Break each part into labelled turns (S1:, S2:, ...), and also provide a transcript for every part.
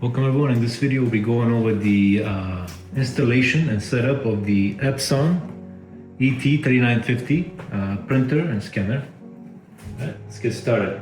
S1: Welcome everyone. In this video we'll be going over the installation and setup of the Epson ET-3950 printer and scanner. All right, let's get started.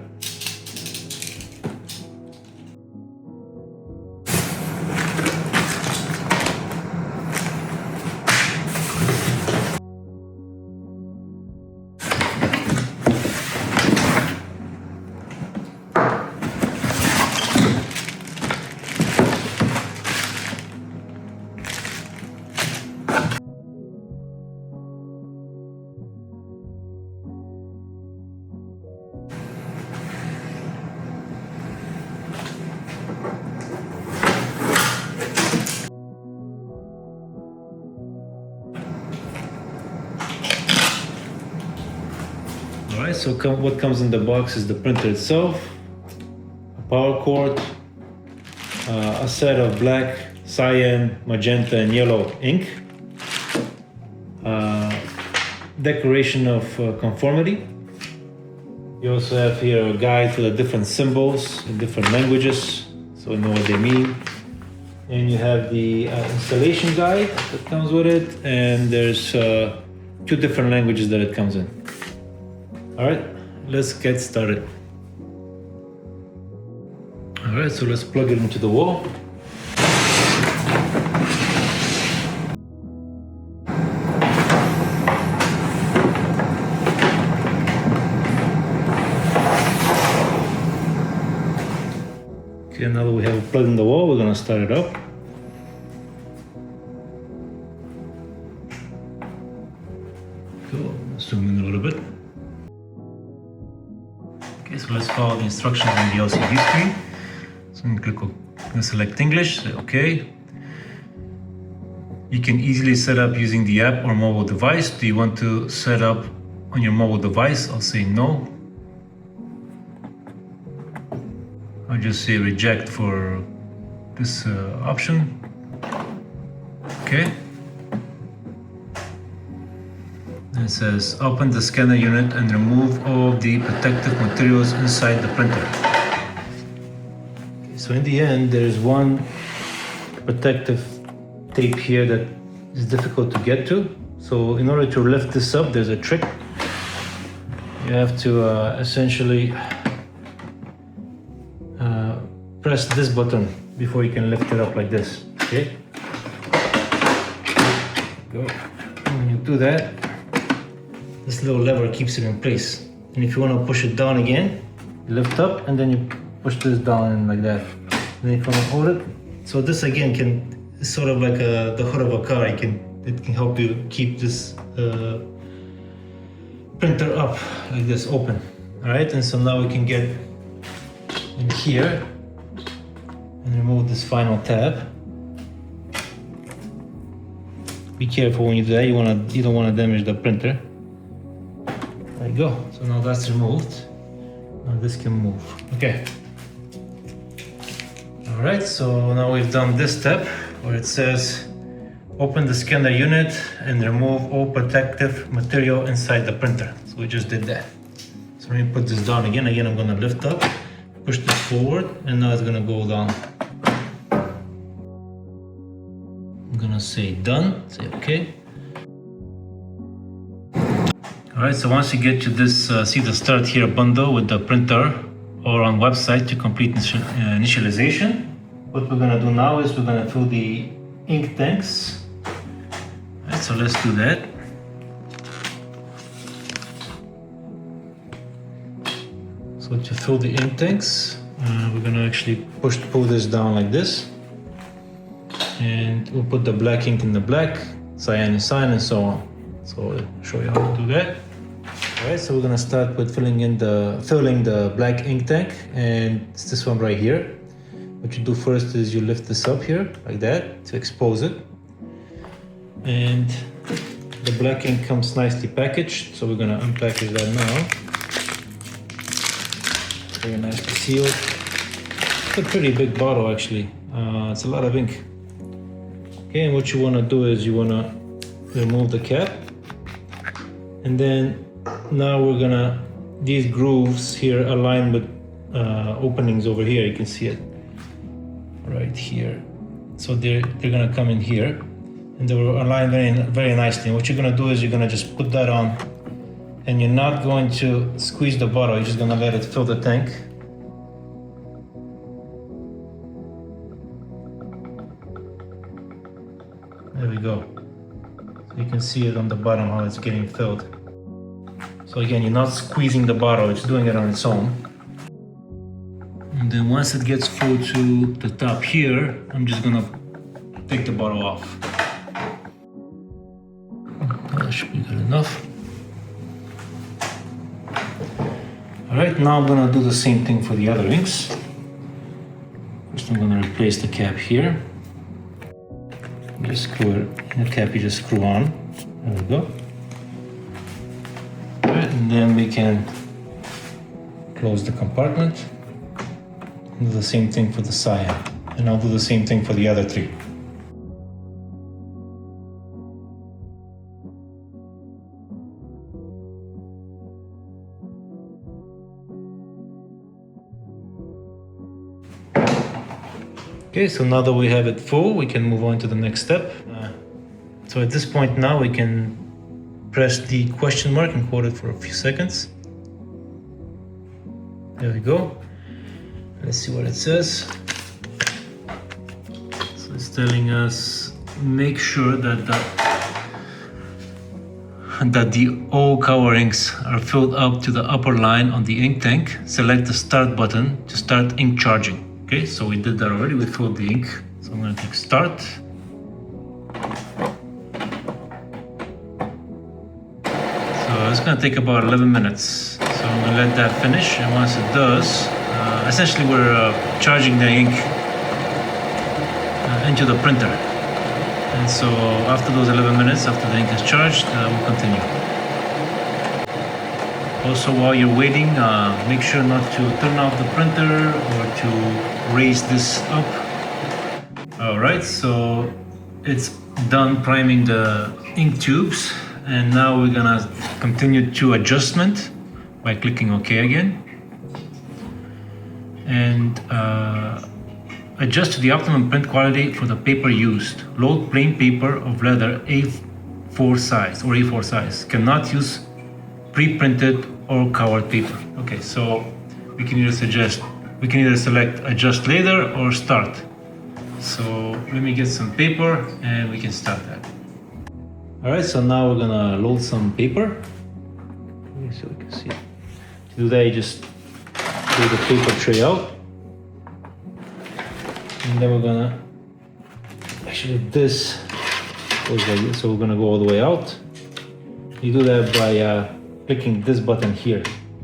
S1: Alright, so what comes in the box is the printer itself, a power cord, a set of black, cyan, magenta and yellow ink, declaration of conformity. You also have here a guide to the different symbols in different languages, so we know what they mean. And you have the installation guide that comes with it, and there's 2 different languages that it comes in. Alright, let's get started. Alright, so let's plug it into the wall. Okay, now that we have it plugged in the wall, we're going to start it up. Cool, zoom in a little bit. Okay, so let's follow the instructions on the LCD screen. So I'm going to select English, say OK. You can easily set up using the app or mobile device. Do you want to set up on your mobile device? I'll say no. I'll just say reject for this option. Okay. It says open the scanner unit and remove all the protective materials inside the printer. Okay, so in the end there's one protective tape here that is difficult to get to. So in order to lift this up, there's a trick. You have to essentially press this button before you can lift it up like this. Okay. Go. When you do that, this little lever keeps it in place. And if you want to push it down again, you lift up and then you push this down like that. Then if you want to hold it, so this again is sort of like the hood of a car. It can help you keep this printer up like this, open. All right, and so now we can get in here and remove this final tab. Be careful when you do that. You don't want to damage the printer. There you go. So now that's removed. Now this can move. Okay. All right. So now we've done this step where it says open the scanner unit and remove all protective material inside the printer. So we just did that. So let me put this down again. Again, I'm going to lift up, push this forward, and now it's going to go down. I'm going to say done. Say okay. Alright, so once you get to this, see the start here bundle with the printer or on website to complete initialization. What we're going to do now is we're going to fill the ink tanks. Alright, so let's do that. So to fill the ink tanks, we're going to actually pull this down like this. And we'll put the black ink in the black, cyan in cyan, and so on. So I'll show you how to do that. Alright, so we're gonna start with filling the black ink tank, and it's this one right here. What you do first is you lift this up here like that to expose it, and the black ink comes nicely packaged. So we're gonna unpackage that now. Very nicely sealed. It's a pretty big bottle actually. It's a lot of ink. Okay, and what you want to do is you want to remove the cap, and then now we're gonna, these grooves here align with openings over here, you can see it. right here. So they're gonna come in here, and they will align very nicely. And what you're gonna do is you're gonna just put that on, and you're not going to squeeze the bottle. You're just gonna let it fill the tank. There we go. So you can see it on the bottom how it's getting filled. So again, you're not squeezing the bottle, it's doing it on its own. And then once it gets full to the top here, I'm just gonna take the bottle off. That should be good enough. All right, now I'm gonna do the same thing for the other inks. First, I'm gonna replace the cap here. Just screw it, the cap you just screw on. There we go. All right, and then we can close the compartment. Do the same thing for the cyan, and I'll do the same thing for the other three. Okay, so now that we have it full, we can move on to the next step. So at this point now, we can press the question mark and hold it for a few seconds. There we go. Let's see what it says. So it's telling us, make sure that the all cover inks are filled up to the upper line on the ink tank. Select the start button to start ink charging. Okay, so we did that already, we filled the ink. So I'm gonna click start. So it's gonna take about 11 minutes. So I'm gonna let that finish, and once it does, essentially we're charging the ink into the printer. And so after those 11 minutes, after the ink is charged, we'll continue. Also, while you're waiting, make sure not to turn off the printer or to raise this up. All right, so it's done priming the ink tubes, and now we're gonna continue to adjustment by clicking OK again. And adjust to the optimum print quality for the paper used. Load plain paper of leather A4 size or A4 size. Cannot use pre-printed or covered paper. Okay, so we can either select adjust later or start. So let me get some paper and we can start that. All right, so now we're gonna load some paper. So we can see. To do that, you just take the paper tray out. And then we're gonna, actually this goes like this, so we're gonna go all the way out. You do that by clicking this button here.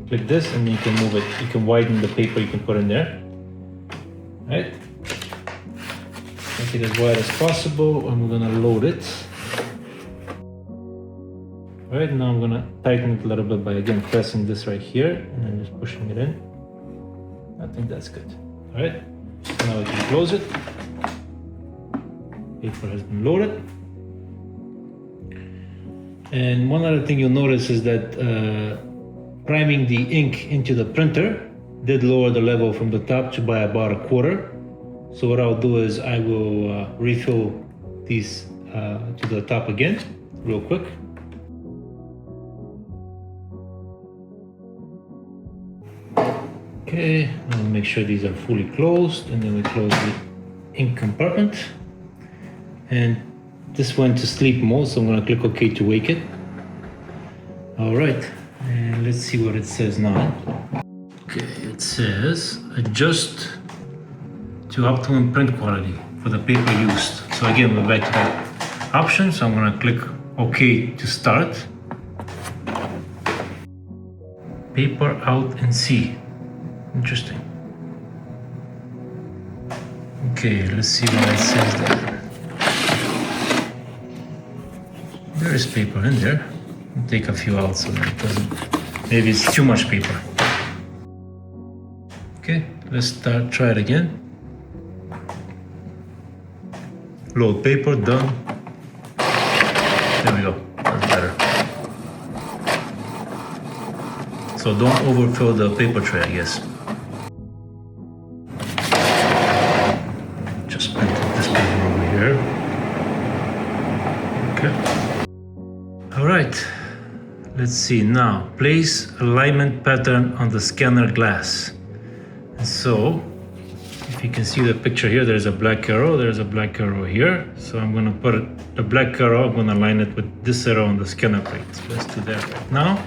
S1: Click this and you can move it. You can widen the paper you can put in there. Right? Make it as wide as possible, and we're gonna load it. All right, now I'm gonna tighten it a little bit by again pressing this right here and then just pushing it in. I think that's good. All right, so now we can close it. Paper has been loaded. And one other thing you'll notice is that priming the ink into the printer did lower the level from the top to by about 1/4. So what I'll do is I will refill these to the top again real quick. Okay, I'll make sure these are fully closed, and then we close the ink compartment. And this went to sleep mode, so I'm going to click OK to wake it. All right, and let's see what it says now. Okay, it says adjust to optimum print quality for the paper used. So again, we're back to that option, so I'm going to click OK to start. Paper out and see. Interesting. Okay, let's see what it says there. There is paper in there. I'll take a few out so that it doesn't, maybe it's too much paper. Okay, let's try it again. Load paper, done. There we go, that's better. So don't overfill the paper tray, I guess. let's see now. Place alignment pattern on the scanner glass. So if you can see the picture here, there's a black arrow, there's a black arrow here. So I'm gonna put the black arrow, I'm gonna align it with this arrow on the scanner plate. So let's do that right now.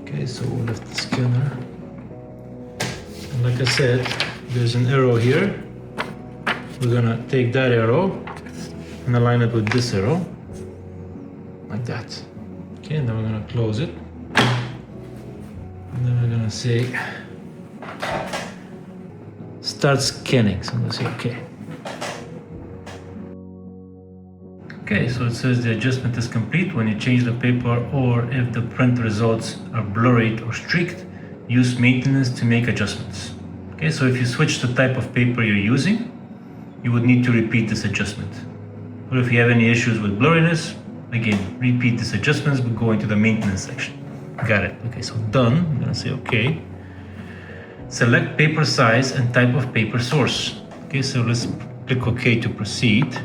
S1: Okay, so we'll lift the scanner. And like I said, there's an arrow here. We're gonna take that arrow and align it with this arrow, like that. Okay, and then we're gonna close it. And then we're gonna say, start scanning. So I'm gonna say okay. Okay, so it says the adjustment is complete. When you change the paper or if the print results are blurred or streaked, use maintenance to make adjustments. Okay, so if you switch the type of paper you're using, you would need to repeat this adjustment. Or if you have any issues with blurriness, again, repeat these adjustments, but go into the maintenance section. Got it. Okay, so done. I'm gonna say okay. Select paper size and type of paper source. Okay, so let's click OK to proceed.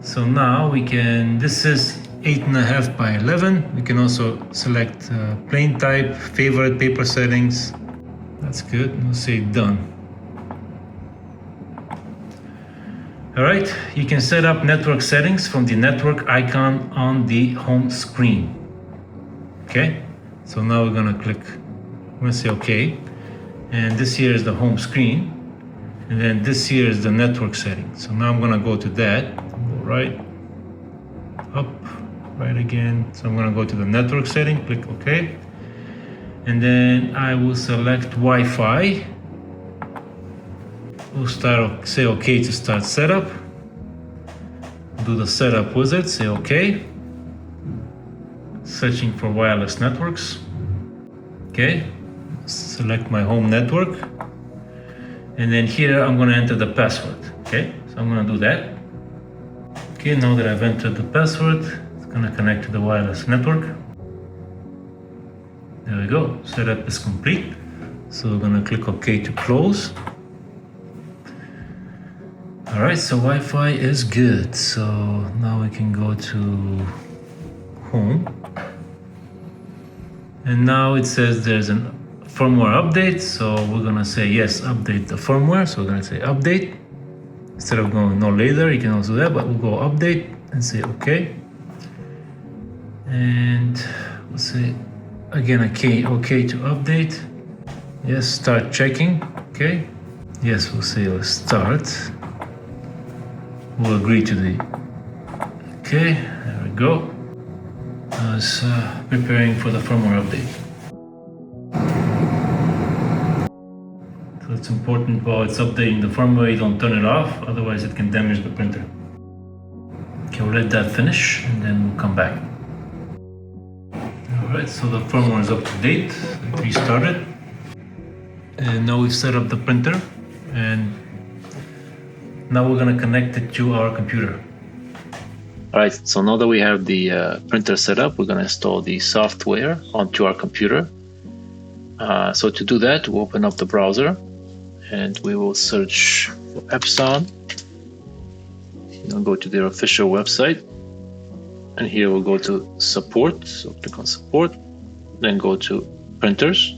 S1: So now we can, this is 8.5 by 11. We can also select plain type, favorite paper settings. That's good. We'll say done. All right, you can set up network settings from the network icon on the home screen. Okay, so now we're gonna click, I'm gonna say okay. And this here is the home screen. And then this here is the network setting. So now I'm gonna go to that, go right, up, right again. So I'm gonna go to the network setting, click okay. And then I will select Wi-Fi. We'll say okay to start setup. Do the setup wizard, say okay. Searching for wireless networks. Okay, select my home network. And then here I'm gonna enter the password. Okay, so I'm gonna do that. Okay, now that I've entered the password, it's gonna connect to the wireless network. There we go, setup is complete. So we're gonna click OK to close. All right, so Wi-Fi is good. So now we can go to home. And now it says there's a firmware update. So we're gonna say yes, update the firmware. So we're gonna say update. Instead of going no later, you can also do that, but we'll go update and say okay. And we'll say again, okay to update. Yes, start checking, okay. Yes, we'll say let's start. We'll agree to the, okay, there we go. Now it's preparing for the firmware update. So it's important while it's updating the firmware, you don't turn it off, otherwise it can damage the printer. Okay, we'll let that finish and then we'll come back. Alright, so the firmware is up to date, it restarted. And now we've set up the printer and now we're going to connect it to our computer. Alright, so now that we have the printer set up, we're going to install the software onto our computer. So to do that, we'll open up the browser and we will search for Epson. We'll go to their official website. And here we'll go to support, so click on support, then go to printers.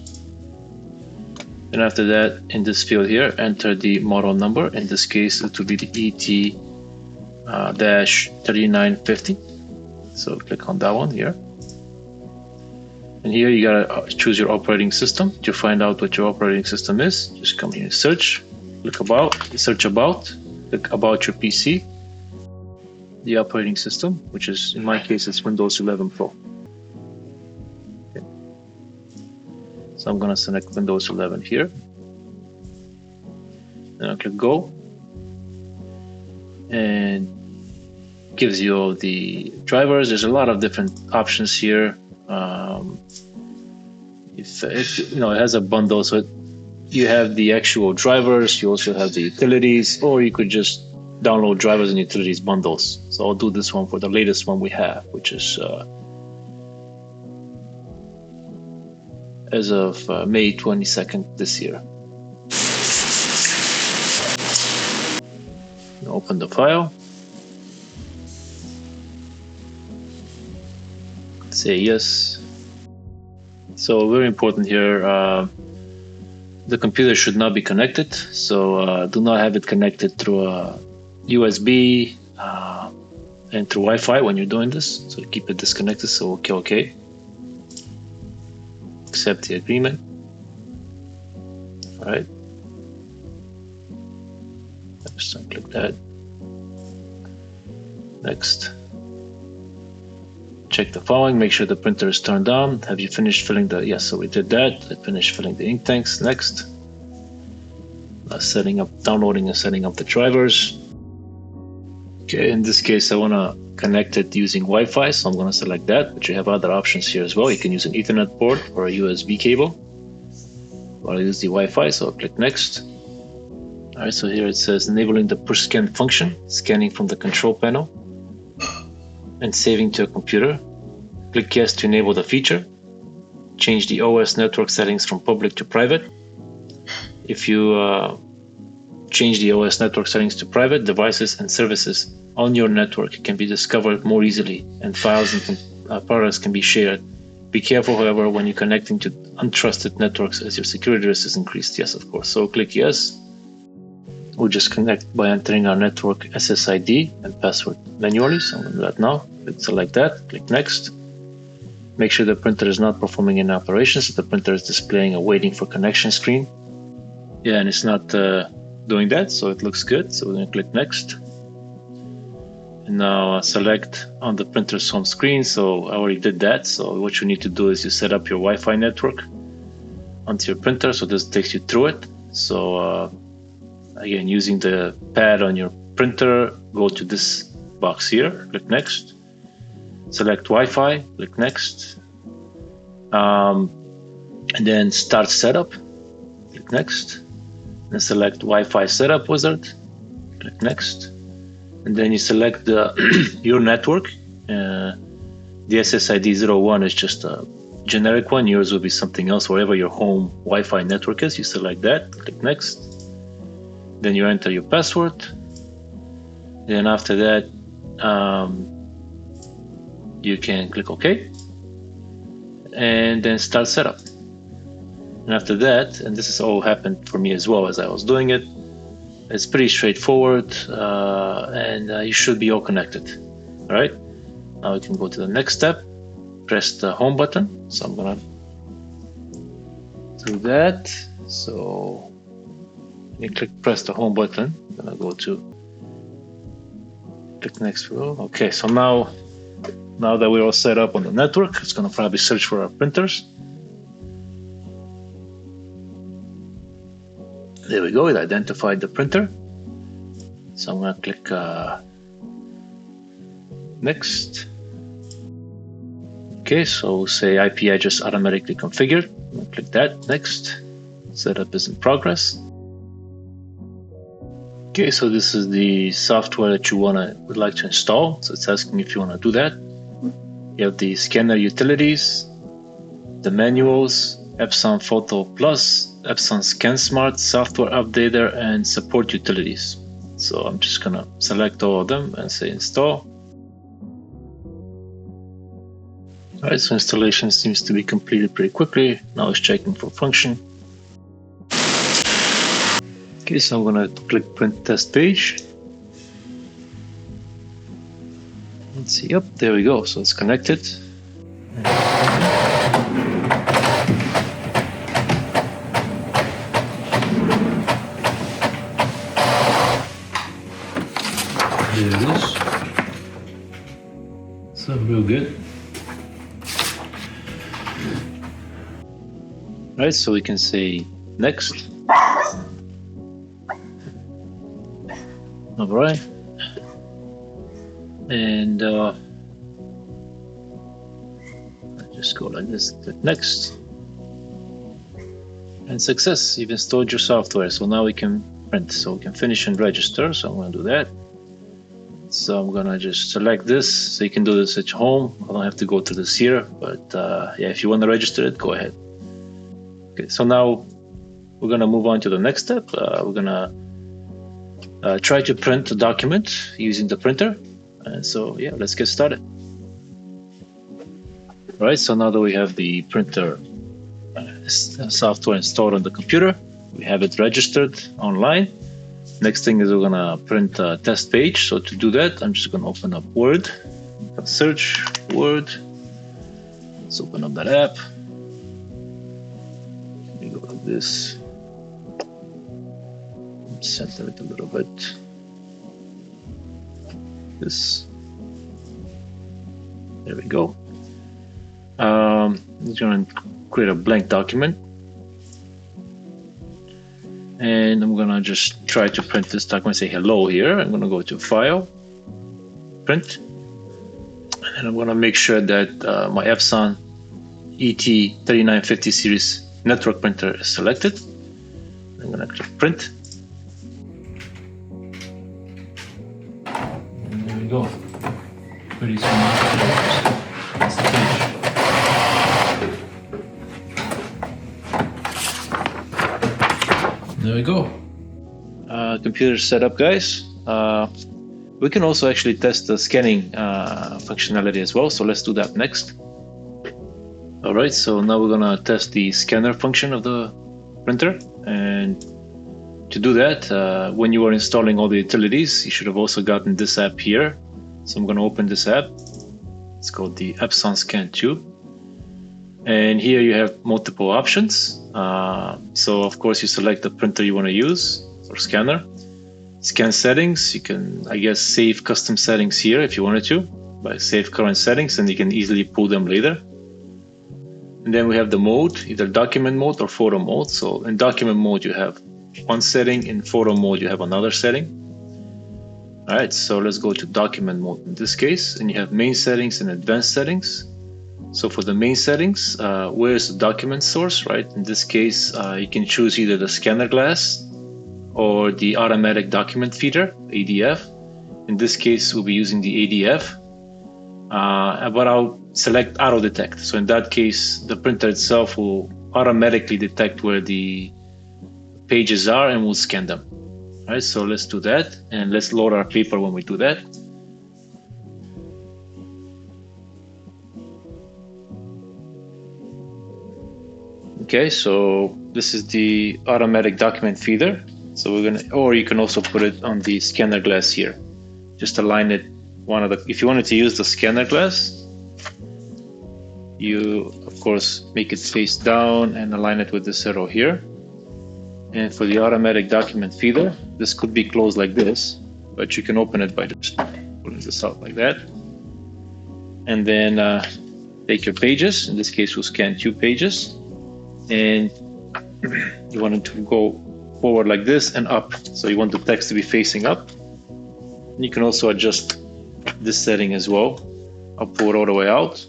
S1: And after that, in this field here, enter the model number. In this case, it will be the ET-3950. So click on that one here. And here you gotta choose your operating system. To find out what your operating system is, just come here and search, click about, search about, click about your PC. The operating system, which is in my case it's Windows 11 Pro. Okay. So I'm gonna select Windows 11 here. Then I'll click go, and gives you all the drivers. There's a lot of different options here. If you know, it has a bundle, so you have the actual drivers. You also have the utilities, or you could just download drivers and utilities bundles. So I'll do this one for the latest one we have, which is as of May 22nd this year. Open the file. say yes. So very important here, the computer should not be connected, so do not have it connected through a USB and through Wi-Fi when you're doing this, so keep it disconnected. So okay, accept the agreement. All right, just click that. Next, check the following, make sure the printer is turned on. Have you finished filling the, yes, so we did that. I finished filling the ink tanks. Next, setting up, downloading and setting up the drivers. Okay, in this case I want to connect it using Wi-Fi, so I'm going to select that, but you have other options here as well. You can use an Ethernet port or a USB cable. I'll use the Wi-Fi, so I'll click next. All right, so here it says enabling the push scan function, scanning from the control panel and saving to a computer. Click yes to enable the feature. Change the OS network settings from public to private. If you change the OS network settings to private, devices and services on your network can be discovered more easily, and files and products can be shared. Be careful, however, when you're connecting to untrusted networks, as your security risk is increased. Yes, of course. So click yes. We'll just connect by entering our network SSID and password manually. So I'm going to do that now. Select that, click next. Make sure the printer is not performing any operations. The printer is displaying a waiting for connection screen. Yeah, and it's not doing that, so it looks good. So we're going to click next. And now select on the printer's home screen. So I already did that. So what you need to do is you set up your Wi-Fi network onto your printer. So this takes you through it. So again, using the pad on your printer, go to this box here, click next. Select Wi-Fi, click next. And then start setup, click next. And select Wi-Fi setup wizard, click next. And then you select your network. The SSID 01 is just a generic one. Yours will be something else. Wherever your home Wi-Fi network is, you select that, click next. Then you enter your password. Then after that, you can click OK. And then start setup. And after that, and this has all happened for me as well as I was doing it, it's pretty straightforward, and you should be all connected. All right, now we can go to the next step. Press the home button. So I'm gonna do that. So you press the home button. I'm gonna go to click next row. Okay, so now that we're all set up on the network, it's gonna probably search for our printers. There we go, it identified the printer. So I'm gonna click next. Okay, so say IP address automatically configured. I'm gonna click that, next. Setup is in progress. Okay, so this is the software that you would like to install. So it's asking if you wanna do that. You have the scanner utilities, the manuals, Epson Photo Plus, Epson ScanSmart, software updater, and support utilities. So I'm just gonna select all of them and say install. All right, so installation seems to be completed pretty quickly. Now it's checking for function. Okay, so I'm gonna click print test page. Let's see, yep, there we go. So it's connected. There it is. So real good. All right, so we can say next. All right. And just go like this, click next. And success, you've installed your software. So now we can print. So we can finish and register. So I'm going to do that. So I'm gonna just select this. So you can do this at home. I don't have to go through this here, but yeah, if you want to register it, go ahead. Okay, so now we're gonna move on to the next step. We're gonna try to print a document using the printer. And so yeah, let's get started. All right, so now that we have the printer software installed on the computer, we have it registered online. Next thing is we're gonna print a test page. So to do that, I'm just gonna open up Word, search Word. Let's open up that app. Let me go like this. Center it a little bit. This. There we go. I'm just gonna create a blank document. And I'm gonna just try to print this document, say hello here. I'm gonna go to File, Print, and I'm gonna make sure that my Epson ET-3950 series network printer is selected. I'm gonna click Print. And there we go. Pretty small. That's the page. There we go. Computer setup, guys. We can also actually test the scanning functionality as well. So let's do that next. All right, so now we're gonna test the scanner function of the printer. And to do that, when you are installing all the utilities, you should have also gotten this app here. So I'm gonna open this app. It's called the Epson Scan Tube. And here you have multiple options. So of course you select the printer you want to use or scanner. Scan settings, you can, I guess, save custom settings here if you wanted to, by save current settings, and you can easily pull them later. And then we have the mode, either document mode or photo mode. So in document mode you have one setting, in photo mode you have another setting. All right, so let's go to document mode in this case, and you have main settings and advanced settings. So for the main settings, where's the document source, right? In this case, you can choose either the scanner glass or the automatic document feeder, ADF. In this case, we'll be using the ADF, but I'll select auto detect. So in that case, the printer itself will automatically detect where the pages are and will scan them. All right, so let's do that, and let's load our paper when we do that. Okay, so this is the automatic document feeder. So we're gonna, or you can also put it on the scanner glass here. Just align it if you wanted to use the scanner glass, you of course make it face down and align it with this arrow here. And for the automatic document feeder, this could be closed like this, but you can open it by just pulling this out like that. And then take your pages. In this case, we'll scan 2 pages. And you want it to go forward like this and up. So you want the text to be facing up. And you can also adjust this setting as well. Upward all the way out.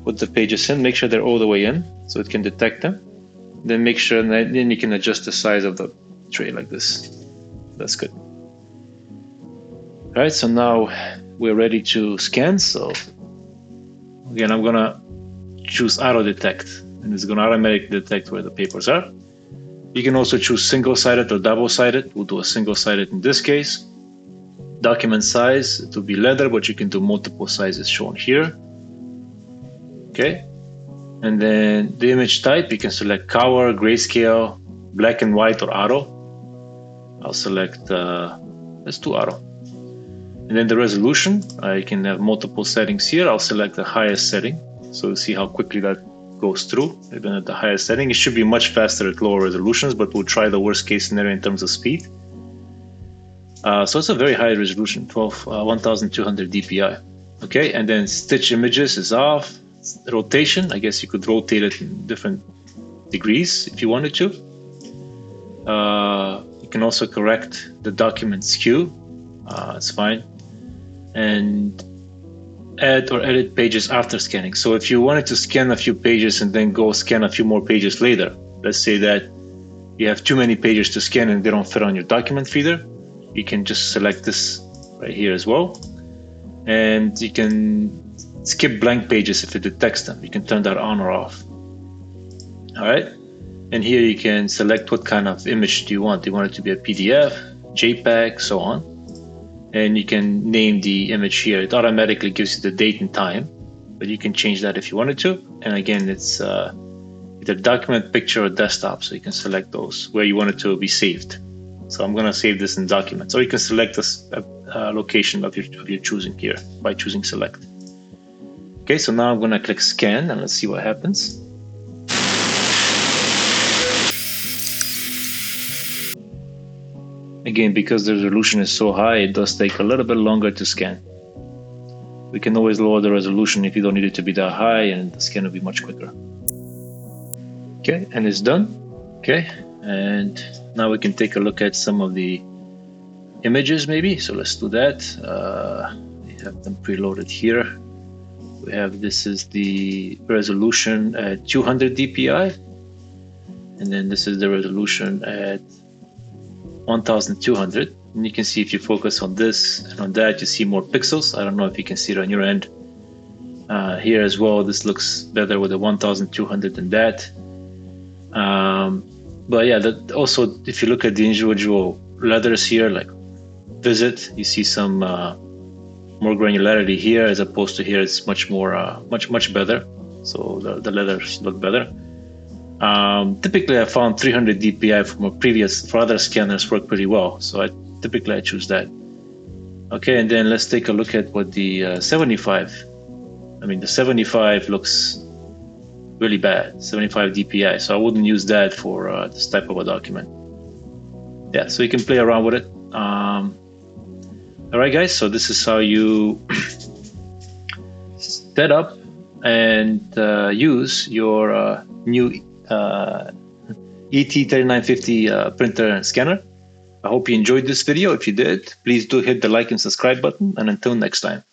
S1: Put the pages in, make sure they're all the way in so it can detect them. Then make sure, and then you can adjust the size of the tray like this. That's good. All right, so now we're ready to scan. So again, I'm gonna choose auto detect, and it's gonna automatically detect where the papers are. You can also choose single-sided or double-sided. We'll do a single-sided in this case. Document size, it will be letter, but you can do multiple sizes shown here. Okay. And then the image type, you can select color, grayscale, black and white, or auto. I'll select, let's do auto. And then the resolution, you can have multiple settings here. I'll select the highest setting. So see how quickly that goes through. Even at the highest setting, it should be much faster at lower resolutions, but we'll try the worst case scenario in terms of speed. So it's a very high resolution, 1200 dpi. Okay, and then stitch images is off. Rotation, I guess you could rotate it in different degrees if you wanted to. You can also correct the document skew. It's fine. And add or edit pages after scanning. So if you wanted to scan a few pages and then go scan a few more pages later, let's say that you have too many pages to scan and they don't fit on your document feeder, you can just select this right here as well. And you can skip blank pages if it detects them. You can turn that on or off. All right. And here you can select what kind of image do you want. Do you want it to be a PDF, JPEG, so on. And you can name the image here. It automatically gives you the date and time. but you can change that if you wanted to. And again, it's either document, picture, or desktop, so you can select those where you want it to be saved. So I'm gonna save this in documents, or you can select a location of your choosing here by choosing select. Okay, so now I'm gonna click scan and let's see what happens. Again, because the resolution is so high, it does take a little bit longer to scan. We can always lower the resolution if you don't need it to be that high, and the scan will be much quicker. Okay, and it's done. Okay, and now we can take a look at some of the images maybe. So let's do that. We have them preloaded here. We have, this is the resolution at 200 dpi, and then this is the resolution at 1200. And you can see if you focus on this and on that, you see more pixels. I don't know if you can see it on your end. Here as well, this looks better with the 1200 than that. But yeah, that also, if you look at the individual letters here, like visit, you see some more granularity here, as opposed to here, it's much more, much better. So the letters look better. Typically I found 300 dpi for other scanners work pretty well, so typically I choose that. Okay, and then let's take a look at what the 75. I mean, the 75 looks really bad, 75 dpi, so I wouldn't use that for this type of a document. Yeah, so you can play around with it. All right, guys, so this is how you set up and use your new ET-3950 printer and scanner. I hope you enjoyed this video. If you did, please do hit the like and subscribe button, and until next time.